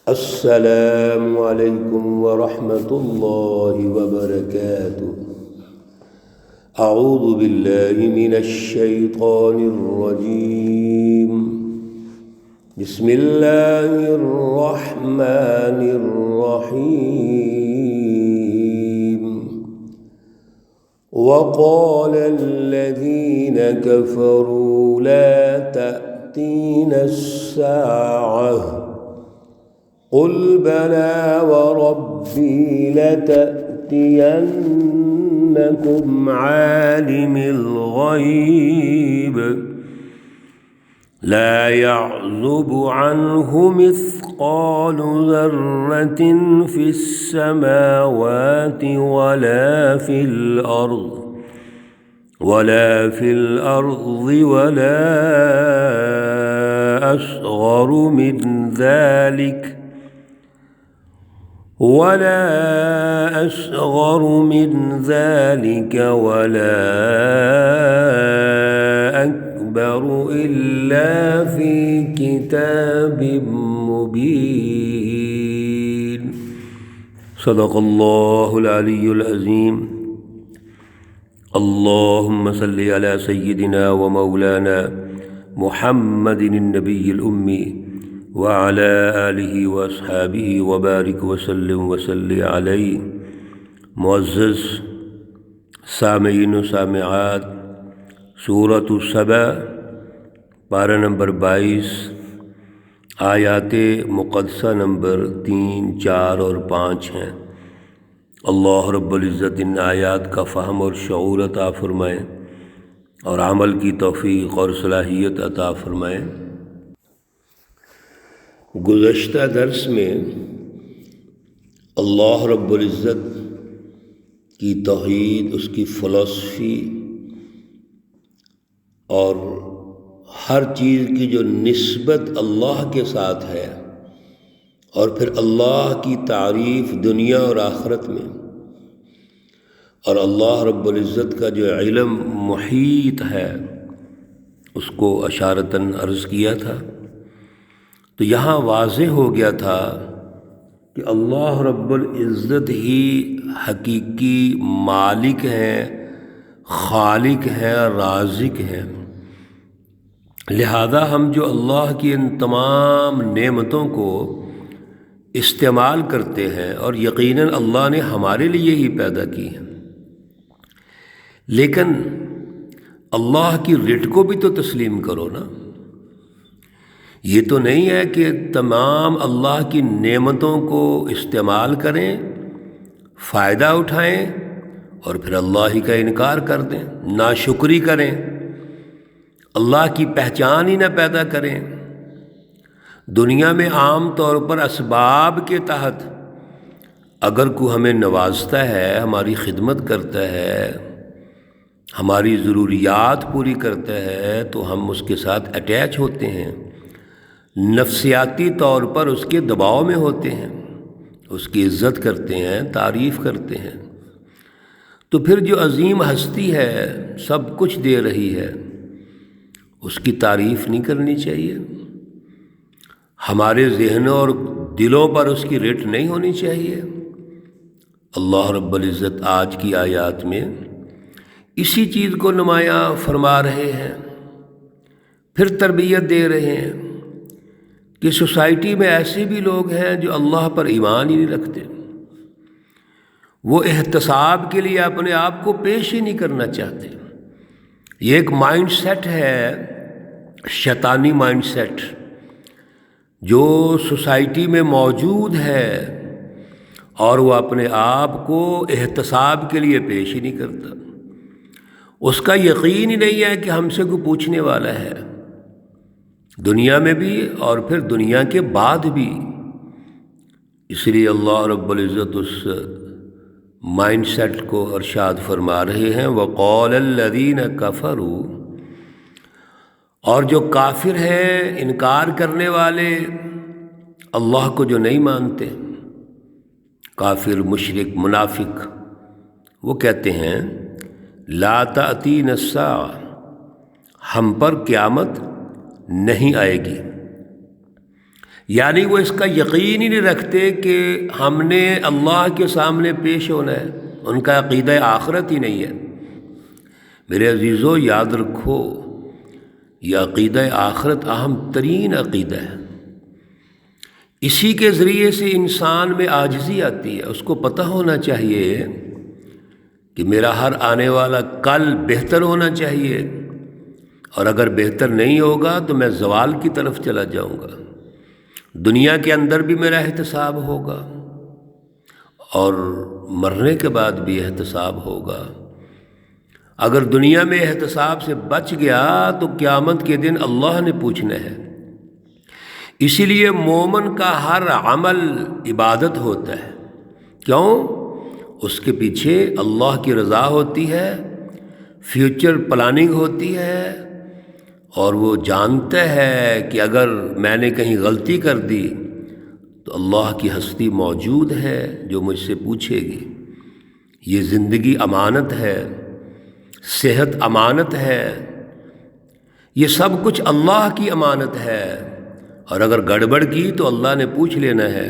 السلام علیکم ورحمۃ اللہ وبرکاتہ۔ اعوذ باللہ من الشیطان الرجیم، بسم اللہ الرحمن الرحیم۔ وقال الذین کفروا لا تأتینا الساعة قل بلى وربي لتأتينكم عالم الغيب لا يعزب عنه مثقال ذرة في السماوات ولا في الأرض ولا أصغر من ذلك ولا أكبر إلا في كتاب مبين۔ صدق اللہ العلی العظیم۔ اللہم صل علی سیدنا ومولانا محمد النبی الأمی وعلى آلہ واصحابہ وبارک وسلم وصلی علیہ۔ معزز سامعین و سامعات، سورۃ السبع پارہ نمبر 22، آیات مقدسہ نمبر 3، 4 اور 5 ہیں۔ اللہ رب العزت ان آیات کا فہم اور شعور عطا فرمائیں اور عمل کی توفیق اور صلاحیت عطا فرمائیں۔ گزشتہ درس میں اللہ رب العزت کی توحید، اس کی فلسفی اور ہر چیز کی جو نسبت اللہ کے ساتھ ہے، اور پھر اللہ کی تعریف دنیا اور آخرت میں، اور اللہ رب العزت کا جو علم محیط ہے اس کو اشارتاً عرض کیا تھا۔ تو یہاں واضح ہو گیا تھا کہ اللہ رب العزت ہی حقیقی مالک ہیں، خالق ہیں، رازق ہیں۔ لہذا ہم جو اللہ کی ان تمام نعمتوں کو استعمال کرتے ہیں، اور یقیناً اللہ نے ہمارے لیے ہی پیدا کی ہیں، لیکن اللہ کی رٹ کو بھی تو تسلیم کرو نا۔ یہ تو نہیں ہے کہ تمام اللہ کی نعمتوں کو استعمال کریں، فائدہ اٹھائیں اور پھر اللہ ہی کا انکار کر دیں، ناشکری کریں، اللہ کی پہچان ہی نہ پیدا کریں۔ دنیا میں عام طور پر اسباب کے تحت اگر کوئی ہمیں نوازتا ہے، ہماری خدمت کرتا ہے، ہماری ضروریات پوری کرتا ہے، تو ہم اس کے ساتھ اٹیچ ہوتے ہیں، نفسیاتی طور پر اس کے دباؤ میں ہوتے ہیں، اس کی عزت کرتے ہیں، تعریف کرتے ہیں۔ تو پھر جو عظیم ہستی ہے، سب کچھ دے رہی ہے، اس کی تعریف نہیں کرنی چاہیے؟ ہمارے ذہنوں اور دلوں پر اس کی رٹ نہیں ہونی چاہیے؟ اللہ رب العزت آج کی آیات میں اسی چیز کو نمایاں فرما رہے ہیں، پھر تربیت دے رہے ہیں کہ سوسائٹی میں ایسے بھی لوگ ہیں جو اللہ پر ایمان ہی نہیں رکھتے، وہ احتساب کے لیے اپنے آپ کو پیش ہی نہیں کرنا چاہتے۔ یہ ایک مائنڈ سیٹ ہے، شیطانی مائنڈ سیٹ، جو سوسائٹی میں موجود ہے، اور وہ اپنے آپ کو احتساب کے لیے پیش ہی نہیں کرتا۔ اس کا یقین ہی نہیں ہے کہ ہم سے کوئی پوچھنے والا ہے، دنیا میں بھی اور پھر دنیا کے بعد بھی۔ اس لیے اللہ رب العزت اس مائنڈ سیٹ کو ارشاد فرما رہے ہیں، وَقَالَ الَّذِينَ كَفَرُوا، اور جو کافر ہیں، انکار کرنے والے، اللہ کو جو نہیں مانتے، کافر، مشرک، منافق، وہ کہتے ہیں لا تأتین الساعہ، ہم پر قیامت نہیں آئے گی، یعنی وہ اس کا یقین ہی نہیں رکھتے کہ ہم نے اللہ کے سامنے پیش ہونا ہے، ان کا عقیدہ آخرت ہی نہیں ہے۔ میرے عزیزو یاد رکھو، یہ عقیدہ آخرت اہم ترین عقیدہ ہے۔ اسی کے ذریعے سے انسان میں عاجزی آتی ہے۔ اس کو پتہ ہونا چاہیے کہ میرا ہر آنے والا کل بہتر ہونا چاہیے، اور اگر بہتر نہیں ہوگا تو میں زوال کی طرف چلا جاؤں گا۔ دنیا کے اندر بھی میرا احتساب ہوگا اور مرنے کے بعد بھی احتساب ہوگا۔ اگر دنیا میں احتساب سے بچ گیا تو قیامت کے دن اللہ نے پوچھنا ہے۔ اسی لیے مومن کا ہر عمل عبادت ہوتا ہے۔ کیوں؟ اس کے پیچھے اللہ کی رضا ہوتی ہے، فیوچر پلاننگ ہوتی ہے، اور وہ جانتا ہے کہ اگر میں نے کہیں غلطی کر دی تو اللہ کی ہستی موجود ہے جو مجھ سے پوچھے گی۔ یہ زندگی امانت ہے، صحت امانت ہے، یہ سب کچھ اللہ کی امانت ہے، اور اگر گڑبڑ کی تو اللہ نے پوچھ لینا ہے۔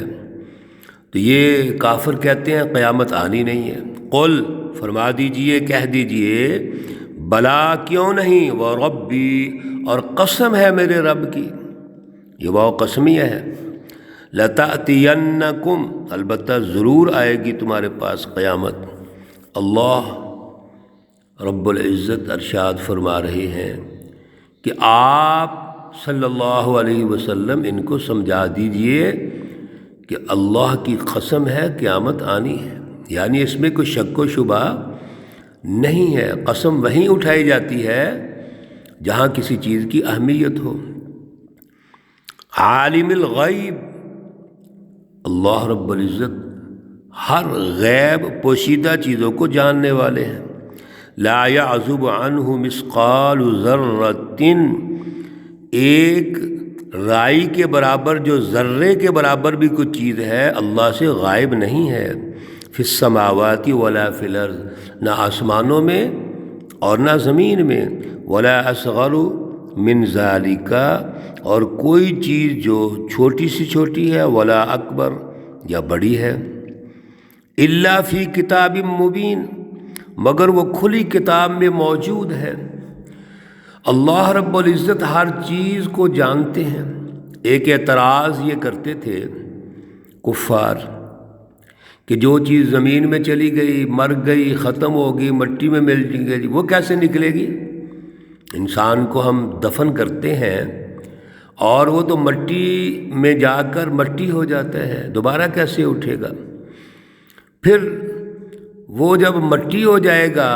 تو یہ کافر کہتے ہیں قیامت آنی نہیں ہے۔ قل، فرما دیجئے، کہہ دیجئے، بلا کیوں نہیں، وربی، اور قسم ہے میرے رب کی، یہ واو قسمیہ ہے، لَتَأْتِيَنَّكُمْ، البتہ ضرور آئے گی تمہارے پاس قیامت۔ اللہ رب العزت ارشاد فرما رہے ہیں کہ آپ صلی اللہ علیہ وسلم ان کو سمجھا دیجئے کہ اللہ کی قسم ہے قیامت آنی ہے، یعنی اس میں کوئی شک و شبہ نہیں ہے۔ قسم وہیں اٹھائی جاتی ہے جہاں کسی چیز کی اہمیت ہو۔ عالم الغیب، اللہ رب العزت ہر غیب پوشیدہ چیزوں کو جاننے والے ہیں۔ لا يعزب عنہ مثقال ذرۃ، ایک رائی کے برابر، جو ذرے کے برابر بھی کوئی چیز ہے، اللہ سے غائب نہیں ہے۔ فی السماوات ولا فی الارض، نہ آسمانوں میں اور نہ زمین میں، ولا اصغر من ذالک، اور کوئی چیز جو چھوٹی سی چھوٹی ہے، ولا اکبر، یا بڑی ہے، الا فی کتاب مبین، مگر وہ کھلی کتاب میں موجود ہے۔ اللہ رب العزت ہر چیز کو جانتے ہیں۔ ایک اعتراض یہ کرتے تھے کفار کہ جو چیز زمین میں چلی گئی، مر گئی، ختم ہوگی، مٹی میں مل گئی، وہ کیسے نکلے گی؟ انسان کو ہم دفن کرتے ہیں اور وہ تو مٹی میں جا کر مٹی ہو جاتا ہے، دوبارہ کیسے اٹھے گا؟ پھر وہ جب مٹی ہو جائے گا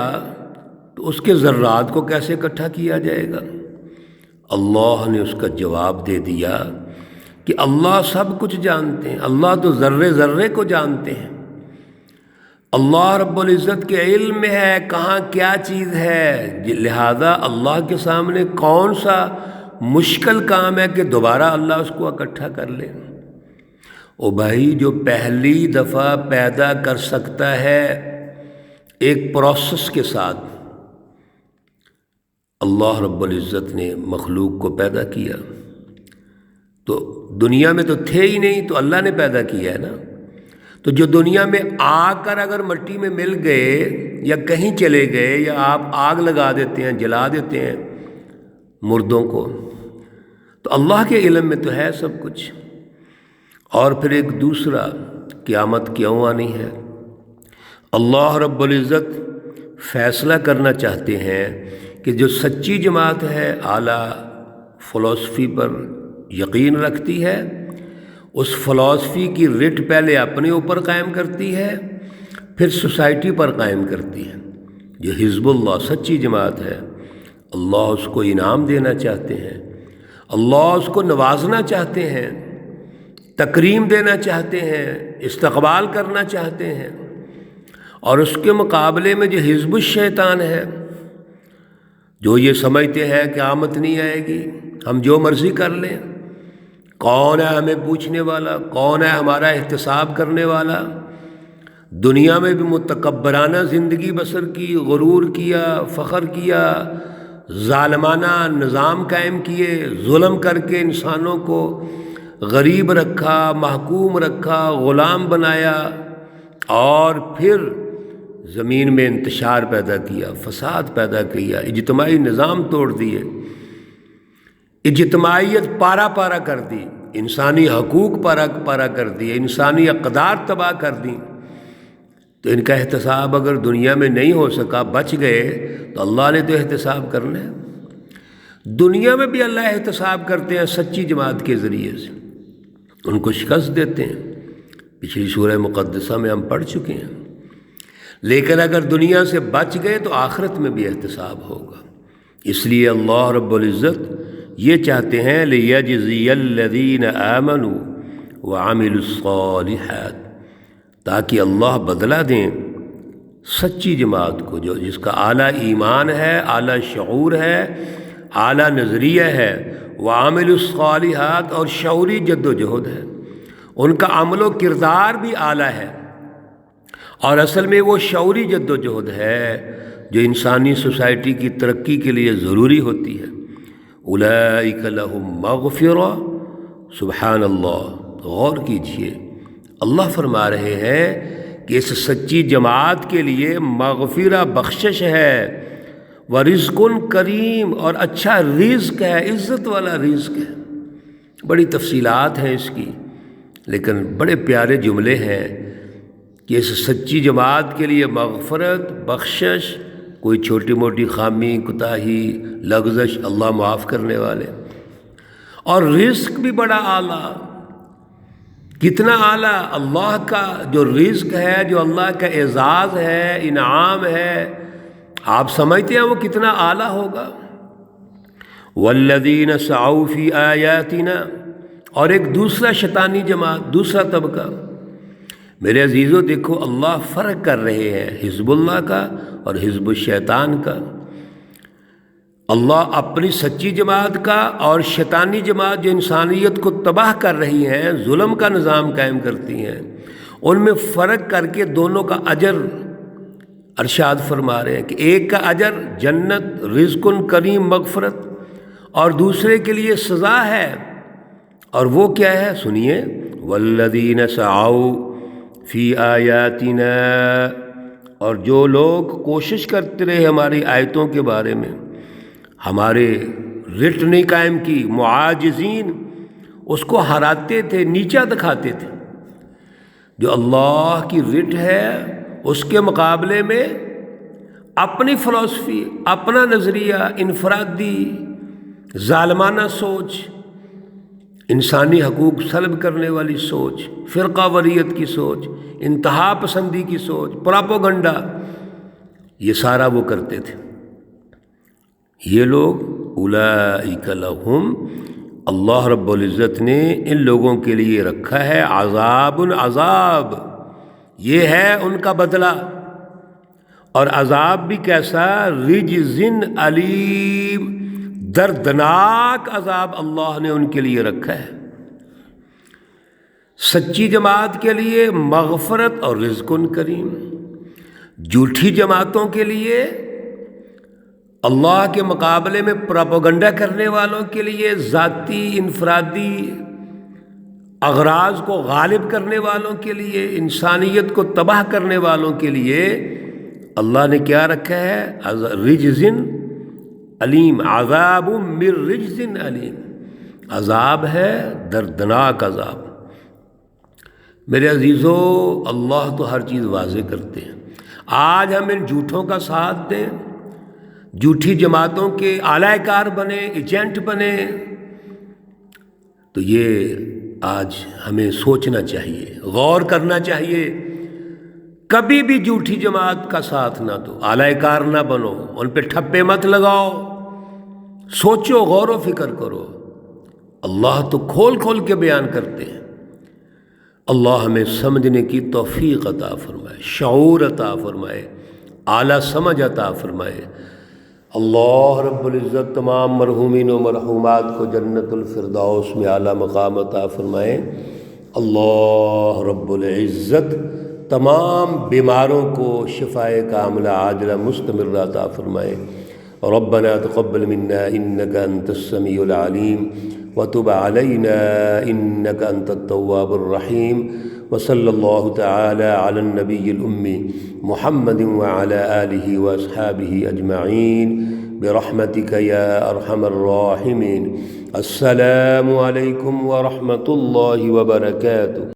تو اس کے ذرات کو کیسے اکٹھا کیا جائے گا؟ اللہ نے اس کا جواب دے دیا کہ اللہ سب کچھ جانتے ہیں، اللہ تو ذرے ذرے کو جانتے ہیں۔ اللہ رب العزت کے علم میں ہے کہاں کیا چیز ہے، لہذا اللہ کے سامنے کون سا مشکل کام ہے کہ دوبارہ اللہ اس کو اکٹھا کر لے۔ او بھائی، جو پہلی دفعہ پیدا کر سکتا ہے ایک پروسیس کے ساتھ، اللہ رب العزت نے مخلوق کو پیدا کیا، تو دنیا میں تو تھے ہی نہیں، تو اللہ نے پیدا کیا ہے نا۔ تو جو دنیا میں آ کر اگر مٹی میں مل گئے یا کہیں چلے گئے، یا آپ آگ لگا دیتے ہیں، جلا دیتے ہیں مردوں کو، تو اللہ کے علم میں تو ہے سب کچھ۔ اور پھر ایک دوسرا، قیامت کیوں آنی ہے؟ اللہ رب العزت فیصلہ کرنا چاہتے ہیں کہ جو سچی جماعت ہے، اعلیٰ فلسفی پر یقین رکھتی ہے، اس فلسفی کی رٹ پہلے اپنے اوپر قائم کرتی ہے، پھر سوسائٹی پر قائم کرتی ہے۔ جو حزب اللہ سچی جماعت ہے، اللہ اس کو انعام دینا چاہتے ہیں، اللہ اس کو نوازنا چاہتے ہیں، تکریم دینا چاہتے ہیں، استقبال کرنا چاہتے ہیں۔ اور اس کے مقابلے میں جو حزب الشیطان ہے، جو یہ سمجھتے ہیں کہ قیامت نہیں آئے گی، ہم جو مرضی کر لیں، کون ہے ہمیں پوچھنے والا، کون ہے ہمارا احتساب کرنے والا، دنیا میں بھی متکبرانہ زندگی بسر کی، غرور کیا، فخر کیا، ظالمانہ نظام قائم کیے، ظلم کر کے انسانوں کو غریب رکھا، محکوم رکھا، غلام بنایا، اور پھر زمین میں انتشار پیدا کیا، فساد پیدا کیا، اجتماعی نظام توڑ دیے، اجتماعیت پارا پارا کر دی، انسانی حقوق پارا پارا کر دیے، انسانی اقدار تباہ کر دی، تو ان کا احتساب اگر دنیا میں نہیں ہو سکا، بچ گئے، تو اللہ نے تو احتساب کرنا ہے۔ دنیا میں بھی اللہ احتساب کرتے ہیں سچی جماعت کے ذریعے سے، ان کو شکست دیتے ہیں، پچھلی سورہ مقدسہ میں ہم پڑھ چکے ہیں۔ لیکن اگر دنیا سے بچ گئے تو آخرت میں بھی احتساب ہوگا۔ اس لیے اللہ رب العزت یہ چاہتے ہیں لِيَجْزِيَ الَّذِينَ آمَنُوا وَعَمِلُوا الصَّالِحَاتِ، تاکہ اللہ بدلہ دیں سچی جماعت کو، جو جس کا اعلیٰ ایمان ہے، اعلیٰ شعور ہے، اعلیٰ نظریہ ہے، وَعَمِلُوا الصَّالِحَاتِ، اور شعوری جد و جہد ہے، ان کا عمل و کردار بھی اعلیٰ ہے، اور اصل میں وہ شعوری جد و جہد ہے جو انسانی سوسائٹی کی ترقی کے لیے ضروری ہوتی ہے۔ اولئک لہم مغفرہ، سبحان اللہ، غور کیجئے، اللہ فرما رہے ہیں کہ اس سچی جماعت کے لیے مغفرہ بخشش ہے، ورزق کریم، اور اچھا رزق ہے، عزت والا رزق ہے۔ بڑی تفصیلات ہیں اس کی، لیکن بڑے پیارے جملے ہیں کہ اس سچی جماعت کے لیے مغفرت، بخشش، کوئی چھوٹی موٹی خامی، کوتاہی، لغزش، اللہ معاف کرنے والے، اور رزق بھی بڑا اعلیٰ۔ کتنا اعلیٰ؟ اللہ کا جو رزق ہے، جو اللہ کا اعزاز ہے، انعام ہے، آپ سمجھتے ہیں وہ کتنا اعلیٰ ہوگا؟ والذین سعوا فی آیاتنا، اور ایک دوسرا شیطانی جماعت، دوسرا طبقہ۔ میرے عزیزو دیکھو، اللہ فرق کر رہے ہیں حزب اللہ کا اور حزب الشیطان کا۔ اللہ اپنی سچی جماعت کا اور شیطانی جماعت جو انسانیت کو تباہ کر رہی ہیں، ظلم کا نظام قائم کرتی ہیں، ان میں فرق کر کے دونوں کا اجر ارشاد فرما رہے ہیں کہ ایک کا اجر جنت، رزق کریم، مغفرت، اور دوسرے کے لیے سزا ہے، اور وہ کیا ہے؟ سنیے، والذین سعوا فی آیاتنا، اور جو لوگ کوشش کرتے رہے ہماری آیتوں کے بارے میں، ہمارے رٹ نہیں قائم کی، معاجزین، اس کو ہراتے تھے، نیچا دکھاتے تھے۔ جو اللہ کی رٹ ہے اس کے مقابلے میں اپنی فلسفی، اپنا نظریہ، انفرادی ظالمانہ سوچ، انسانی حقوق سلب کرنے والی سوچ، فرقہ واریت کی سوچ، انتہا پسندی کی سوچ، پراپوگنڈا، یہ سارا وہ کرتے تھے۔ یہ لوگ اولئک لہم، اللہ رب العزت نے ان لوگوں کے لیے رکھا ہے عذاب، عذاب، یہ ہے ان کا بدلہ، اور عذاب بھی کیسا؟ رجز علیم، دردناک عذاب اللہ نے ان کے لیے رکھا ہے۔ سچی جماعت کے لیے مغفرت اور رزق کریم، جھوٹی جماعتوں کے لیے، اللہ کے مقابلے میں پراپوگنڈا کرنے والوں کے لیے، ذاتی انفرادی اغراض کو غالب کرنے والوں کے لیے، انسانیت کو تباہ کرنے والوں کے لیے اللہ نے کیا رکھا ہے؟ رجز علیم، عذاب من رجز علیم، عذاب ہے، دردناک عذاب۔ میرے عزیزو، اللہ تو ہر چیز واضح کرتے ہیں۔ آج ہم ان جھوٹوں کا ساتھ دیں، جھوٹی جماعتوں کے اعلی کار بنے، ایجنٹ بنے، تو یہ آج ہمیں سوچنا چاہیے، غور کرنا چاہیے۔ کبھی بھی جھوٹی جماعت کا ساتھ نہ دو، اعلی کار نہ بنو، ان پہ ٹھپے مت لگاؤ، سوچو، غور و فکر کرو۔ اللہ تو کھول کھول کے بیان کرتے ہیں۔ اللہ ہمیں سمجھنے کی توفیق عطا فرمائے، شعور عطا فرمائے، اعلیٰ سمجھ عطا فرمائے۔ اللہ رب العزت تمام مرحومین و مرحومات کو جنت الفردوس میں اعلیٰ مقام عطا فرمائے۔ اللہ رب العزت تمام بیماروں کو شفائے کاملہ عاجلہ مستمرہ عطا فرمائے۔ ربنا تقبل منا انك انت السميع العليم وتب علينا إنك أنت التواب الرحيم وصلى الله تعالى على النبي الأمي محمد وعلى آله وأصحابه أجمعين برحمتك يا أرحم الراحمين. السلام عليكم ورحمة الله وبركاته.